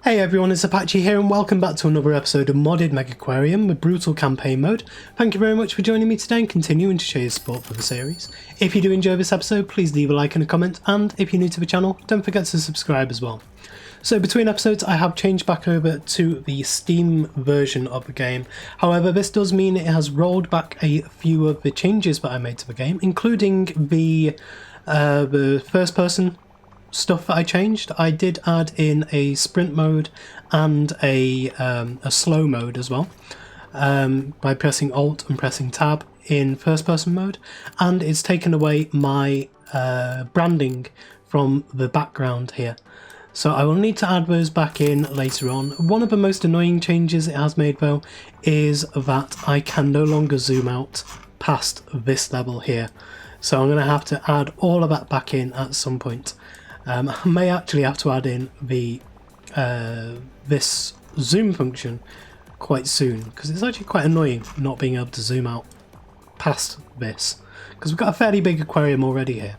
Hey everyone, it's Apache here and welcome back to another episode of Modded Megaquarium with brutal campaign mode. Thank you very much for joining me today and continuing to show your support for the series. If you do enjoy this episode, please leave a like and a comment, and if you're new to the channel, don't forget to subscribe as well. So between episodes I have changed back over to the Steam version of the game. However, this does mean it has rolled back a few of the changes that I made to the game, including the first person stuff that I changed. I did add in a sprint mode and a slow mode as well by pressing Alt and pressing Tab in first person mode, and it's taken away my branding from the background here. So I will need to add those back in later on. One of the most annoying changes it has made though is that I can no longer zoom out past this level here. So I'm going to have to add all of that back in at some point. I may actually have to add in the this zoom function quite soon, because it's actually quite annoying not being able to zoom out past this, because we've got a fairly big aquarium already here.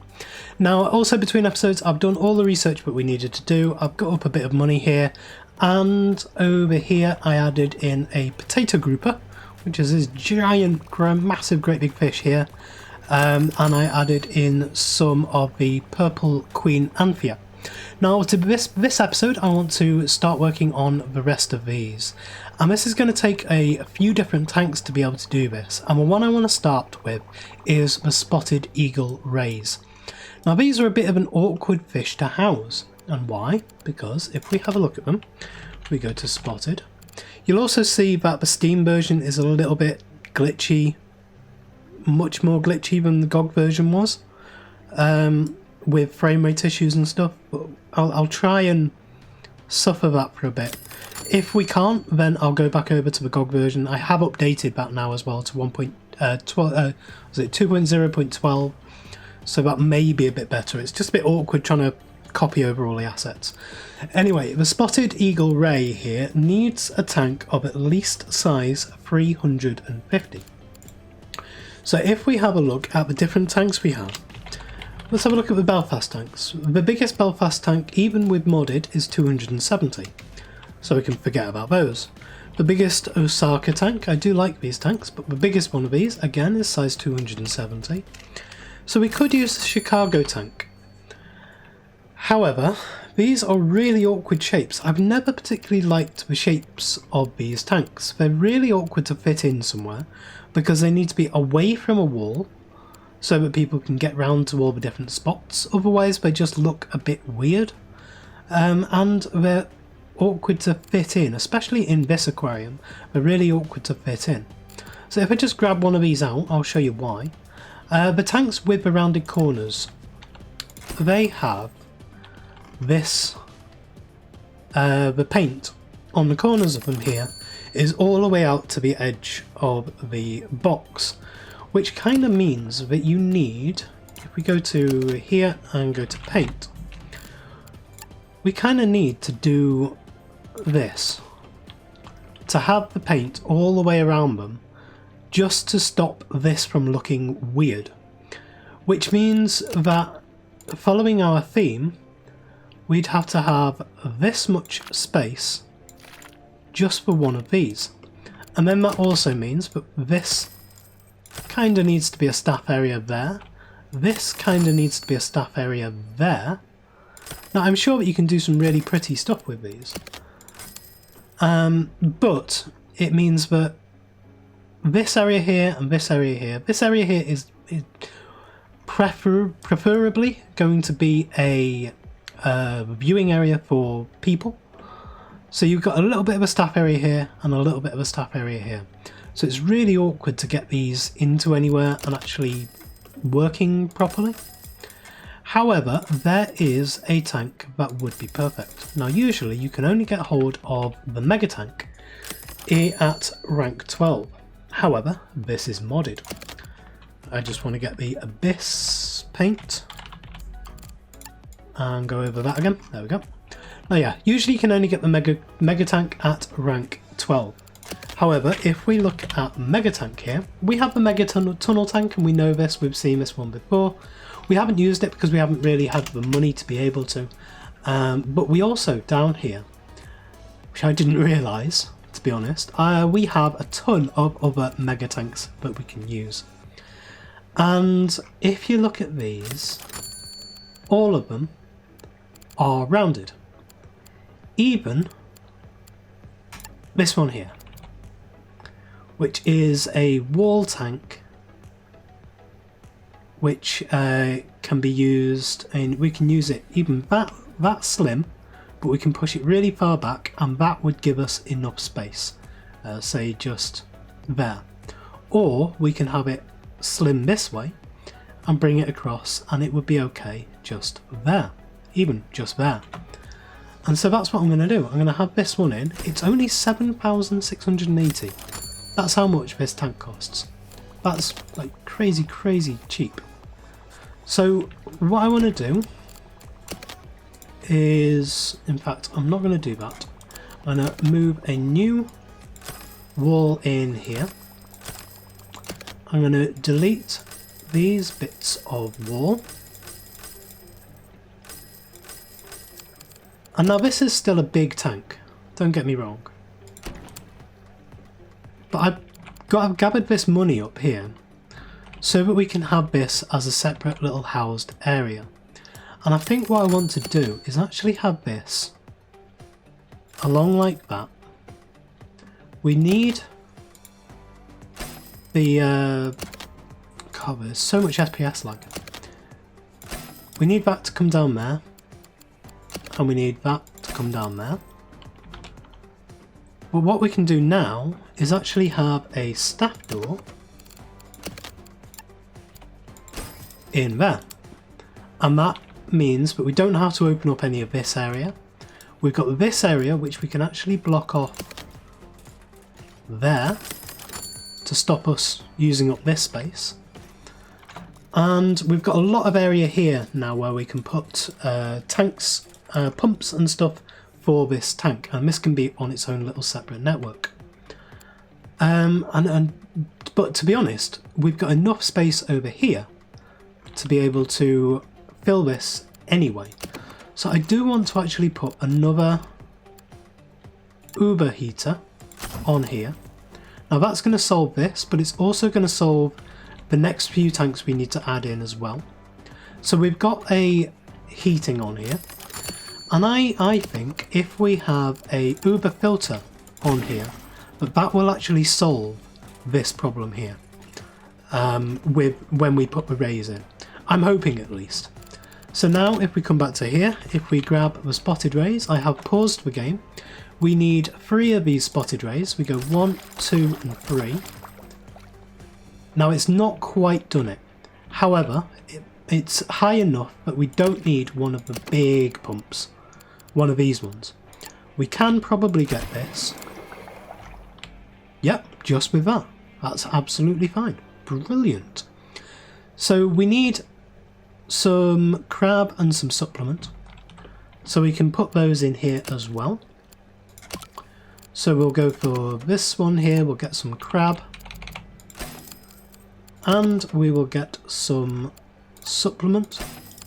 Now also between episodes I've done all the research that we needed to do. I've got up a bit of money here, and over here I added in a potato grouper, which is this giant, massive, great big fish here. And I added in some of the purple queen anthea. Now to this episode I want to start working on the rest of these, and this is going to take a few different tanks to be able to do this, and the one I want to start with is the spotted eagle rays. Now these are a bit of an awkward fish to house, and why? Because if we have a look at them, we go to spotted, you'll also see that the Steam version is a little bit glitchy, much more glitchy than the GOG version was, with frame rate issues and stuff, but I'll try and suffer that for a bit. If we can't, then I'll go back over to the GOG version. I have updated that now as well to 2.0.12, so that may be a bit better. It's just a bit awkward trying to copy over all the assets. Anyway, the spotted eagle ray here needs a tank of at least size 350. So if we have a look at the different tanks we have, let's have a look at the Belfast tanks. The biggest Belfast tank, even with modded, is 270, so we can forget about those. The biggest Osaka tank, I do like these tanks, but the biggest one of these, again, is size 270. So we could use the Chicago tank. However, these are really awkward shapes. I've never particularly liked the shapes of these tanks. They're really awkward to fit in somewhere, because they need to be away from a wall so that people can get round to all the different spots. Otherwise they just look a bit weird, and they're awkward to fit in, especially in this aquarium. They're really awkward to fit in. So if I just grab one of these out, I'll show you why. The tanks with the rounded corners, they have this, the paint on the corners of them here is all the way out to the edge of the box, which kind of means that you need, if we go to here and go to paint, we kind of need to do this, to have the paint all the way around them, just to stop this from looking weird, which means that following our theme we'd have to have this much space just for one of these, and then that also means that this kind of needs to be a staff area there, this kind of needs to be a staff area there. Now I'm sure that you can do some really pretty stuff with these, but it means that this area here and this area here, is preferably going to be a viewing area for people. So you've got a little bit of a staff area here and a little bit of a staff area here. So it's really awkward to get these into anywhere and actually working properly. However, there is a tank that would be perfect. Now usually you can only get hold of the mega tank at rank 12. However, this is modded. I just want to get the Abyss paint and go over that again. There we go. Now yeah, usually you can only get the mega tank at rank 12. However, if we look at mega tank here, we have the mega tunnel tank, and we know this, we've seen this one before. We haven't used it because we haven't really had the money to be able to, but we also down here which I didn't realise, to be honest, we have a ton of other mega tanks that we can use. And if you look at these, all of them are rounded. Even this one here, which is a wall tank, which can be used, and we can use it even that slim, but we can push it really far back, and that would give us enough space, say just there. Or we can have it slim this way and bring it across, and it would be okay just there, even just there. And so that's what I'm going to do. I'm going to have this one in. It's only 7,680. That's how much this tank costs. That's like crazy cheap. So what I want to do is, in fact, I'm not going to do that. I'm going to move a new wall in here. I'm going to delete these bits of wall. And now this is still a big tank, don't get me wrong. But I've gathered this money up here so that we can have this as a separate little housed area. And I think what I want to do is actually have this along like that. We need the God, there's so much FPS lag. We need that to come down there, and we need that to come down there. But what we can do now is actually have a staff door in there, and that means that we don't have to open up any of this area. We've got this area which we can actually block off there to stop us using up this space. And we've got a lot of area here now where we can put tanks, pumps and stuff for this tank, and this can be on its own little separate network. But to be honest, we've got enough space over here to be able to fill this anyway. So I do want to actually put another Uber heater on here. Now that's going to solve this, but it's also going to solve the next few tanks we need to add in as well. So we've got a heating on here, and I think if we have a Uber filter on here, that will actually solve this problem here with when we put the rays in. I'm hoping at least. So now if we come back to here, if we grab the spotted rays, I have paused the game. We need 3 of these spotted rays. We go 1, 2 and 3. Now it's not quite done it. However, it's high enough that we don't need one of the big pumps. One of these ones. We can probably get this. Yep, just with that. That's absolutely fine. Brilliant. So we need some crab and some supplement. So we can put those in here as well. So we'll go for this one here, we'll get some crab. And we will get some supplement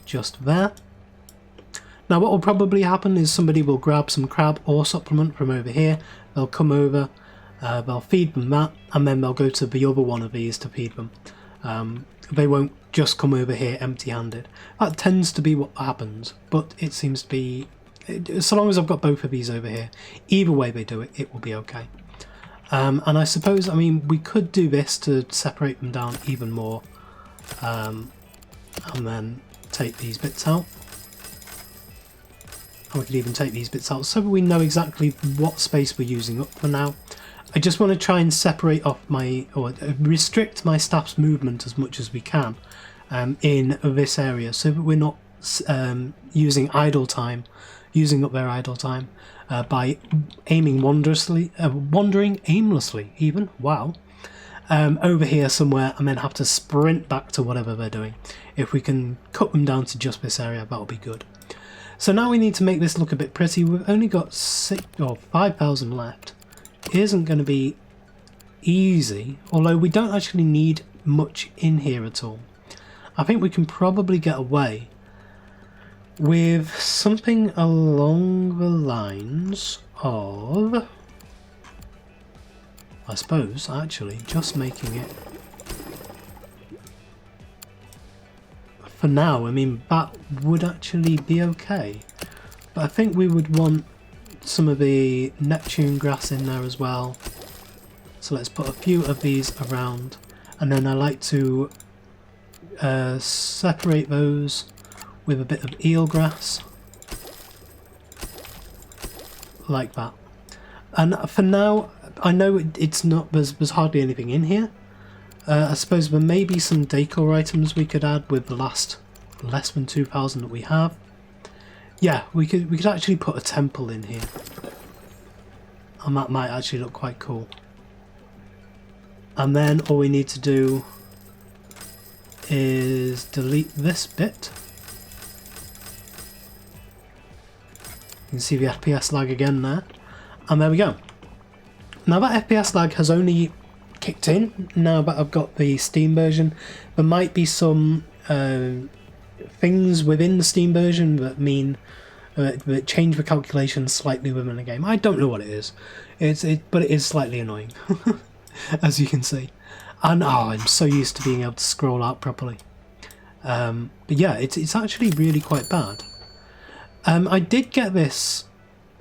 just there. Now what will probably happen is somebody will grab some crab or supplement from over here. They'll come over, they'll feed them that, and then they'll go to the other one of these to feed them. They won't just come over here empty-handed. That tends to be what happens, but it seems to be, so long as I've got both of these over here, either way they do it, it will be okay. And I suppose, I mean, we could do this to separate them down even more, and then take these bits out. And we could even take these bits out so that we know exactly what space we're using up for now. I just want to try and separate off my, or restrict my staff's movement as much as we can in this area, so that we're not using idle time, using up their idle time by aiming wandering aimlessly even, wow, over here somewhere and then have to sprint back to whatever they're doing. If we can cut them down to just this area, that'll be good. So now we need to make this look a bit pretty. We've only got 5,000 left. It isn't going to be easy, although we don't actually need much in here at all. I think we can probably get away with something along the lines of, I suppose, actually, just making it, for now, I mean, that would actually be okay. But I think we would want some of the Neptune grass in there as well. So let's put a few of these around. And then I like to separate those with a bit of eel grass. Like that. And for now, I know it's not, there's hardly anything in here. I suppose there may be some decor items we could add with the less than 2,000 that we have. Yeah, we could actually put a temple in here. And that might actually look quite cool. And then all we need to do is delete this bit. You can see the FPS lag again there. And there we go. Now that FPS lag has only kicked in now that I've got the Steam version. There might be some things within the Steam version that mean that change the calculation slightly within the game. I don't know what it is. But it is slightly annoying, as you can see. And I'm so used to being able to scroll out properly. But yeah, it's actually really quite bad. I did get this.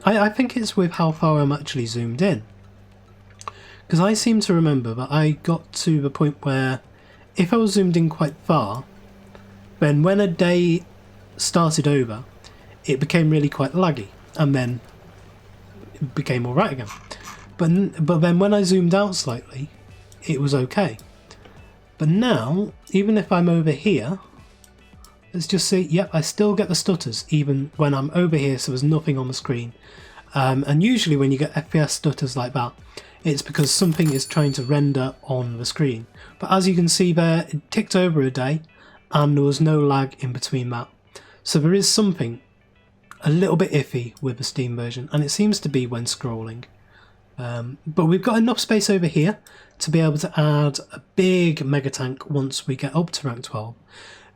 I think it's with how far I'm actually zoomed in. Because I seem to remember that I got to the point where if I was zoomed in quite far, then when a day started over, it became really quite laggy, and then it became alright again. But then when I zoomed out slightly, it was okay. But now, even if I'm over here, let's just see, yep, I still get the stutters even when I'm over here, so there's nothing on the screen. And usually when you get FPS stutters like that, it's because something is trying to render on the screen. But as you can see there, it ticked over a day and there was no lag in between that. So there is something a little bit iffy with the Steam version, and it seems to be when scrolling. But we've got enough space over here to be able to add a big mega tank once we get up to rank 12.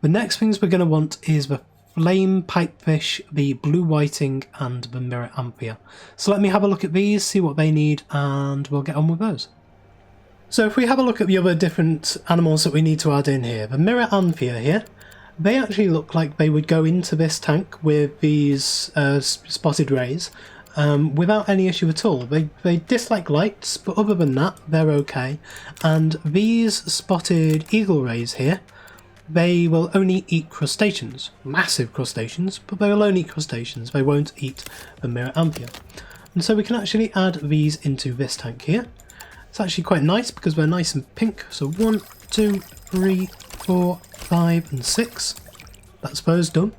The next things we're going to want is the flame pipefish, the blue whiting and the mirror amphia. So let me have a look at these, see what they need, and we'll get on with those. So if we have a look at the other different animals that we need to add in here, the mirror amphia here, they actually look like they would go into this tank with these spotted rays without any issue at all. They dislike lights, but other than that, they're okay. And these spotted eagle rays here, they will only eat crustaceans, massive crustaceans, but they will only eat crustaceans, they won't eat the mirror amphia. And so we can actually add these into this tank here. It's actually quite nice because they're nice and pink, so 1, 2, 3, 4, 5 and 6, that's those done.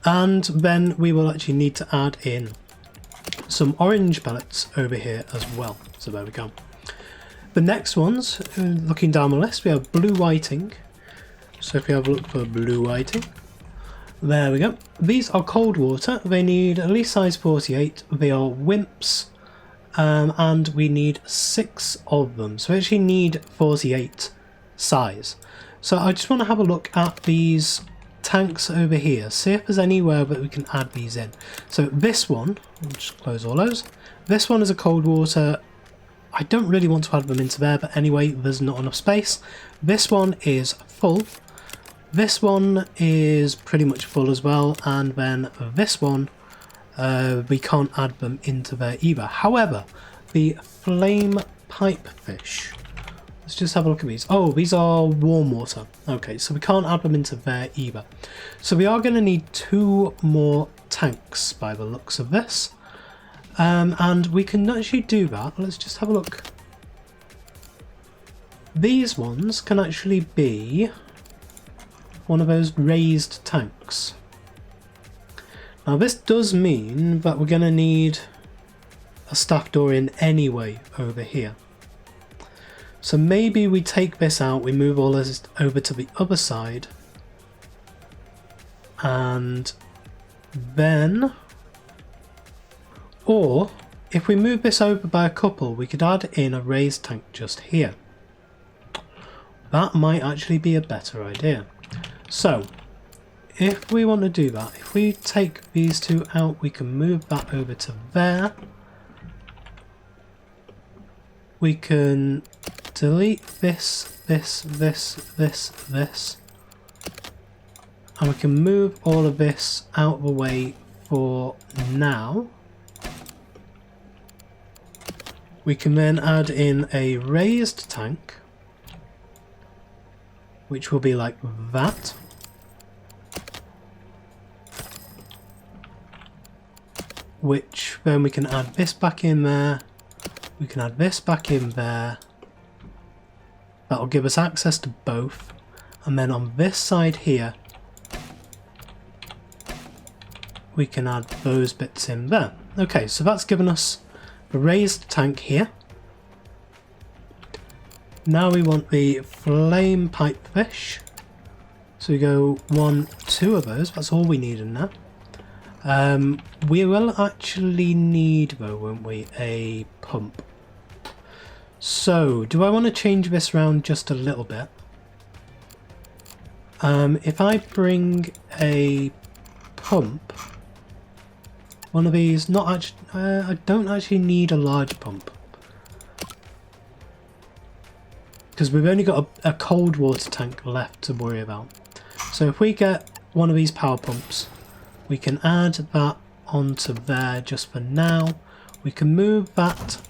And then we will actually need to add in some orange pellets over here as well, so there we go. The next ones, looking down the list, we have blue whiting. So if we have a look for blue whiting, there we go. These are cold water, they need at least size 48, they are wimps, and we need 6 of them, so we actually need 48 size. So I just want to have a look at these tanks over here, see if there's anywhere that we can add these in. So this one, I'll just close all those, this one is a cold water. I don't really want to add them into there, but anyway, there's not enough space. This one is full. This one is pretty much full as well, and then this one, we can't add them into there either. However, the flame pipefish, let's just have a look at these. Oh, these are warm water. Okay, so we can't add them into there either. So we are going to need 2 more tanks by the looks of this. And we can actually do that. Let's just have a look. These ones can actually be one of those raised tanks. Now this does mean that we're going to need a staff door in anyway over here. So maybe we take this out, we move all this over to the other side, and then, or if we move this over by a couple, we could add in a raised tank just here. That might actually be a better idea. So if we want to do that, if we take these 2 out, we can move that over to there, we can delete this, and we can move all of this out of the way for now. We can then add in a raised tank, which will be like that. Which then we can add this back in there. We can add this back in there. That'll give us access to both. And then on this side here, we can add those bits in there. Okay, so that's given us the raised tank here. Now we want the flame pipefish. So we go 1, 2 of those. That's all we need in there. We will actually need, though, won't we, a pump. So, do I want to change this around just a little bit? If I bring a pump, one of these, not actually, I don't actually need a large pump. Because we've only got a cold water tank left to worry about. So if we get one of these power pumps, we can add that onto there just for now. We can move that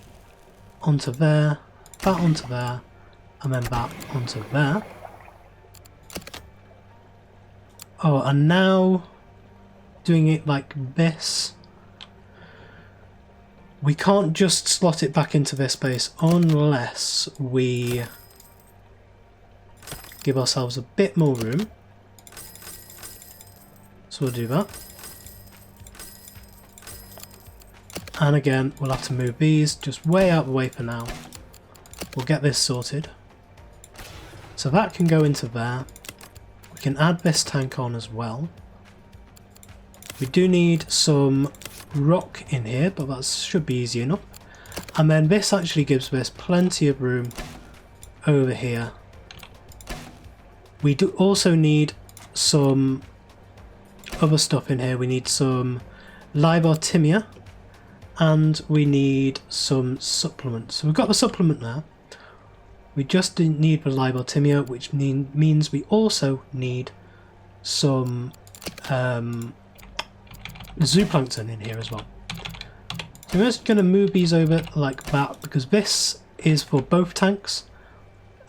onto there, that onto there, and then that onto there. Oh, and now doing it like this, we can't just slot it back into this space unless we give ourselves a bit more room. So we'll do that. And again, we'll have to move these just way out of the way for now. We'll get this sorted. So that can go into there. We can add this tank on as well. We do need some rock in here, but that should be easy enough. And then this actually gives us plenty of room over here. We do also need some other stuff in here. We need some livestock, and we need some supplements. So we've got the supplement there. We just didn't need the livestock, which means we also need some zooplankton in here as well. So we're just going to move these over like that, because this is for both tanks,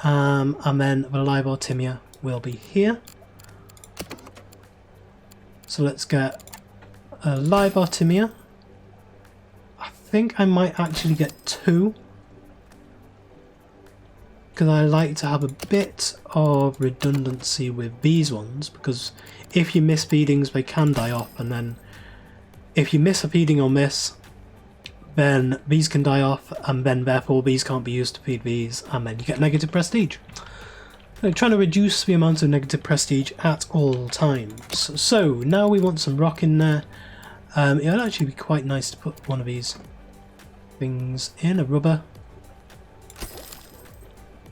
and then the livestock will be here. So let's get a livestock. I think I might actually get 2, because I like to have a bit of redundancy with these ones, because if you miss feedings they can die off, and then if you miss a feeding on this, then these can die off, and then therefore these can't be used to feed these, and then you get negative prestige. So trying to reduce the amount of negative prestige at all times. So now we want some rock in there. It would actually be quite nice to put one of these things in, a rubber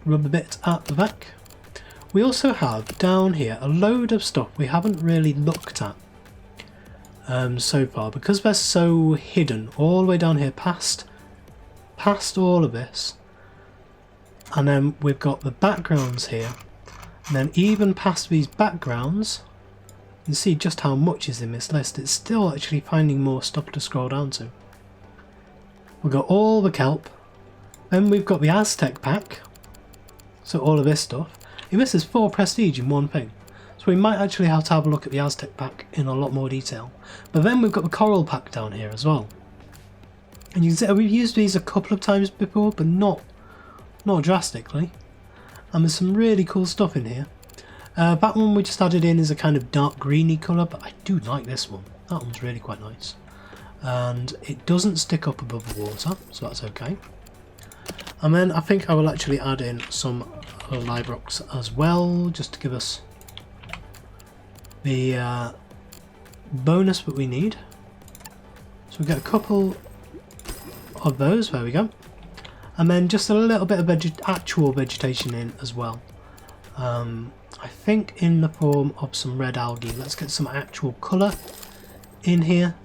bit at the back. We also have down here a load of stuff we haven't really looked at so far, because they're so hidden all the way down here past all of this. And then we've got the backgrounds here, and then even past these backgrounds, you can see just how much is in this list. It's still actually finding more stuff to scroll down to. We've got all the kelp, then we've got the Aztec pack, so all of this stuff. And this is 4 prestige in one thing, so we might actually have to have a look at the Aztec pack in a lot more detail. But then we've got the coral pack down here as well. And you can see we've used these a couple of times before, but not drastically. And there's some really cool stuff in here. That one we just added in is a kind of dark greeny colour, but I do like this one. That one's really quite nice. And it doesn't stick up above the water, so that's okay. And then I think I will actually add in some live rocks as well, just to give us the bonus that we need. So we get a couple of those, there we go. And then just a little bit of actual vegetation in as well. I think in the form of some red algae. Let's get some actual colour in here.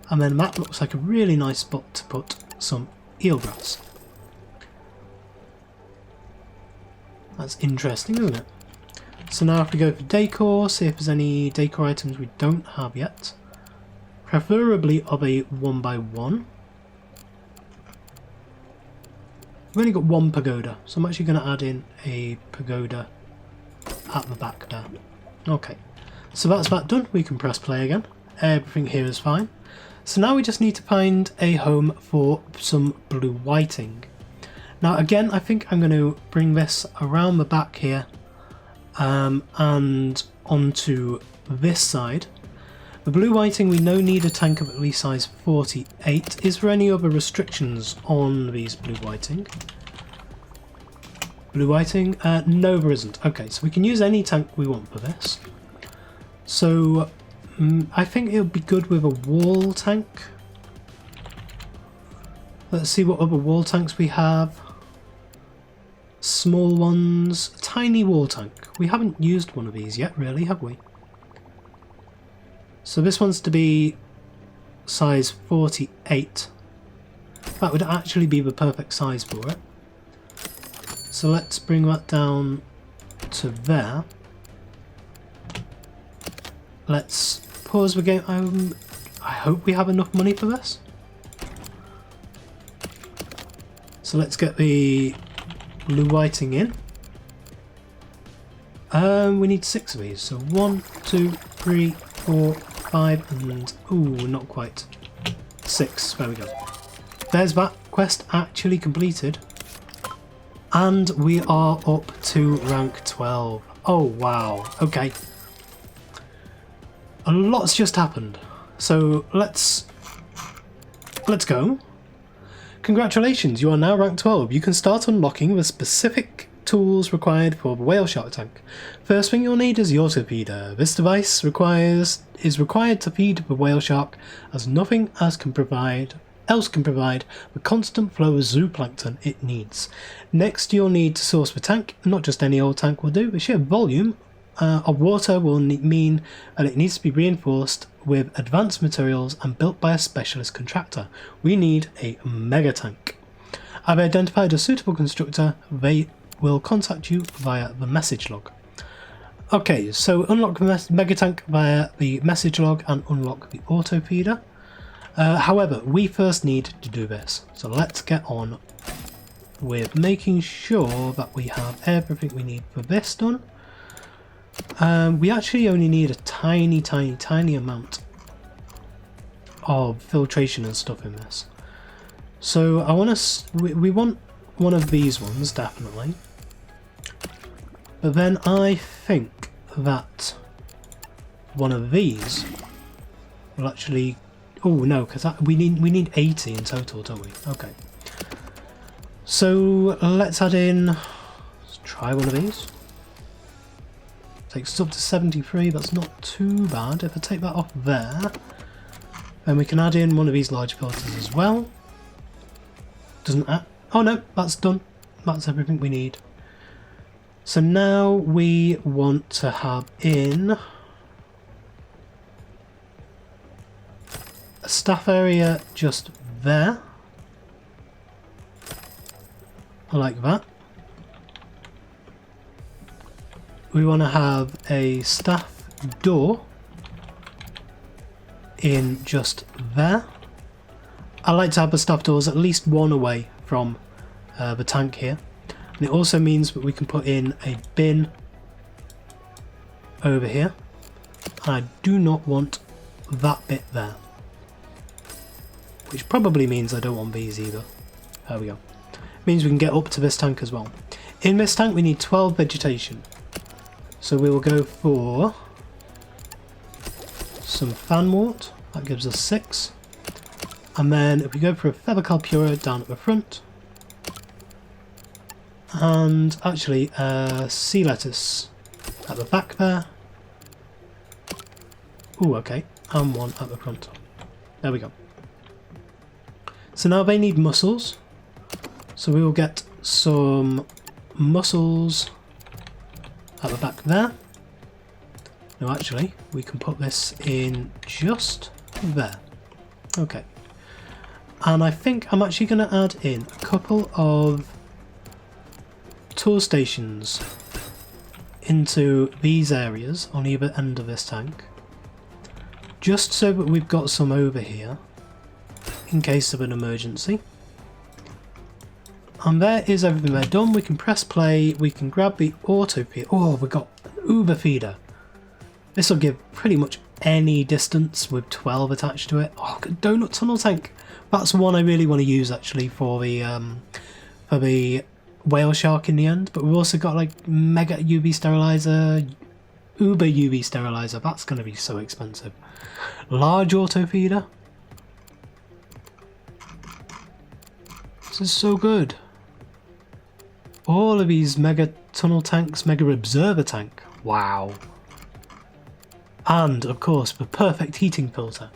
And then that looks like a really nice spot to put some eelgrass. That's interesting, isn't it? So now if we go for decor, see if there's any decor items we don't have yet. Preferably of a 1x1. We've only got one pagoda, so I'm actually going to add in a pagoda at the back there. Okay, so that's that done. We can press play again. Everything here is fine. So now we just need to find a home for some blue whiting. Now again, I think I'm going to bring this around the back here and onto this side. The blue whiting, we now need a tank of at least size 48. Is there any other restrictions on these blue whiting? Blue whiting? No, there isn't. Okay, so we can use any tank we want for this. So I think it would be good with a wall tank. Let's see what other wall tanks we have. Small ones. Tiny wall tank. We haven't used one of these yet, really, have we? So this one's to be size 48. That would actually be the perfect size for it. So let's bring that down to there. Let's pause the game. I hope we have enough money for this. So let's get the blue whiting in. We need 6 of these. So 1, 2, 3, 4, 5 and ooh, not quite 6. There we go. There's that quest actually completed, and we are up to rank 12. Oh wow, okay, a lot's just happened. So let's go. Congratulations, you are now rank 12. You can start unlocking the specific tools required for the whale shark tank. First thing you'll need is the auto feeder. This device is required to feed the whale shark, as nothing else can provide the constant flow of zooplankton it needs. Next you'll need to source the tank. Not just any old tank will do. The sheer volume of water will mean that it needs to be reinforced with advanced materials and built by a specialist contractor. We need a mega tank. I've identified a suitable constructor. They will contact you via the message log. Okay, so unlock the mega tank via the message log and unlock the auto feeder. However, we first need to do this. So let's get on with making sure that we have everything we need for this done. We actually only need a tiny amount of filtration and stuff in this. So I want to. We want one of these ones definitely. But then I think that one of these will actually. Oh no, because we need 80 in total, don't we? Okay. So let's add in. Let's try one of these. Takes us up to 73. That's not too bad. If I take that off there, then we can add in one of these large filters as well. Doesn't add. Oh no, that's done. That's everything we need. So now we want to have in a staff area just there. I like that. We want to have a staff door in just there. I like to have the staff doors at least one away from the tank here. And it also means that we can put in a bin over here. And I do not want that bit there. Which probably means I don't want these either. There we go. Means we can get up to this tank as well. In this tank we need 12 vegetation. So we will go for some fanwort. That gives us 6. And then if we go for a feather calpura down at the front. And actually sea lettuce at the back there. Ooh, okay. And one at the front. There we go. So now they need mussels. So we will get some mussels at the back there. No, actually, we can put this in just there. Okay. And I think I'm actually going to add in a couple of tool stations into these areas on either end of this tank, just so that we've got some over here in case of an emergency. And there is everything there done. We can press play, we can grab the auto feeder. Oh, we've got Uber feeder. This will give pretty much any distance with 12 attached to it. Oh, donut tunnel tank. That's one I really want to use actually for the whale shark in the end. But we've also got like mega UV sterilizer, Uber UV sterilizer. That's going to be so expensive. Large auto feeder. This is so good. All of these mega tunnel tanks, mega observer tank. Wow. And of course the perfect heating filter.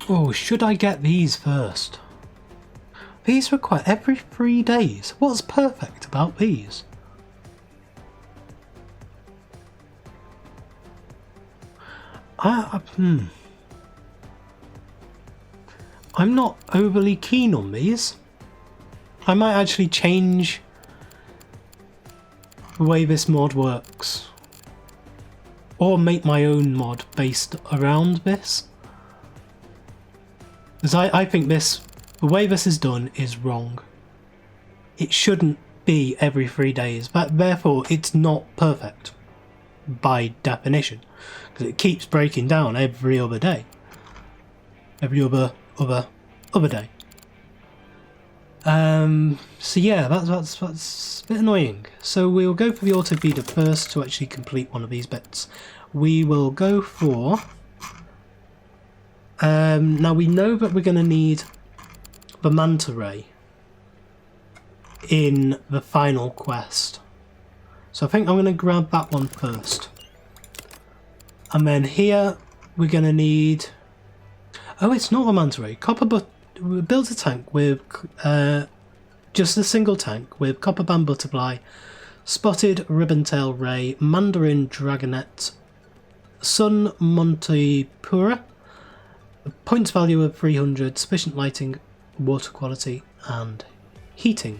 Oh, should I get these first? These require every 3 days. What's perfect about these? I'm not overly keen on these. I might actually change the way this mod works, or make my own mod based around this, because I think the way this is done is wrong. It shouldn't be every 3 days, but therefore it's not perfect by definition, because it keeps breaking down every other day, every other day. So yeah, that's a bit annoying. So we'll go for the auto feeder first to actually complete one of these bits. We will go for... now we know that we're going to need the manta ray in the final quest. So I think I'm going to grab that one first. And then here we're going to need... Oh, it's not a manta ray. Build a tank with just a single tank with copper band butterfly, spotted ribbon-tail ray, mandarin dragonet, sun montipura, points value of 300, sufficient lighting, water quality and heating.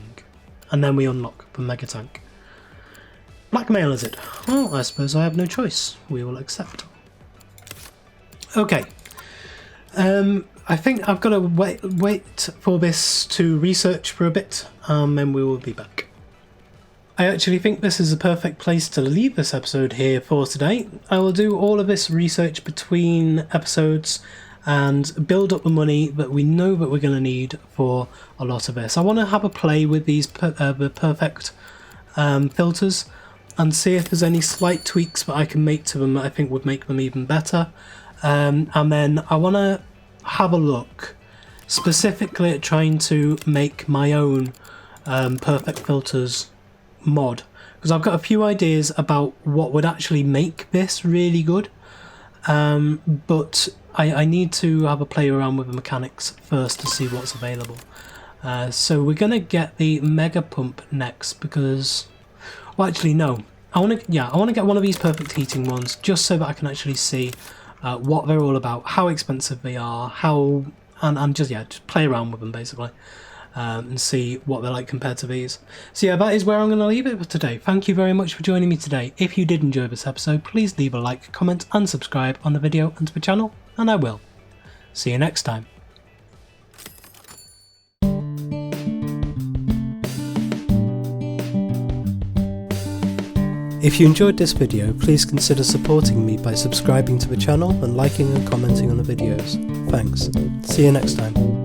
And then we unlock the mega tank. Blackmail is it? Well, I suppose I have no choice. We will accept. Okay. I think I've got to wait for this to research for a bit, and then we will be back. I actually think this is a perfect place to leave this episode here for today. I will do all of this research between episodes and build up the money that we know that we're going to need for a lot of this. I want to have a play with these the perfect filters and see if there's any slight tweaks that I can make to them that I think would make them even better. And then I want to have a look specifically at trying to make my own perfect filters mod, because I've got a few ideas about what would actually make this really good, but I need to have a play around with the mechanics first to see what's available. So we're gonna get the mega pump next, because, well, actually no, I want to get one of these perfect heating ones just so that I can actually see what they're all about, how expensive they are, and just play around with them basically, and see what they're like compared to these. So yeah, that is where I'm going to leave it for today. Thank you very much for joining me today. If you did enjoy this episode, please leave a like, comment and subscribe on the video and to the channel, and I will see you next time. If you enjoyed this video, please consider supporting me by subscribing to the channel and liking and commenting on the videos. Thanks. See you next time.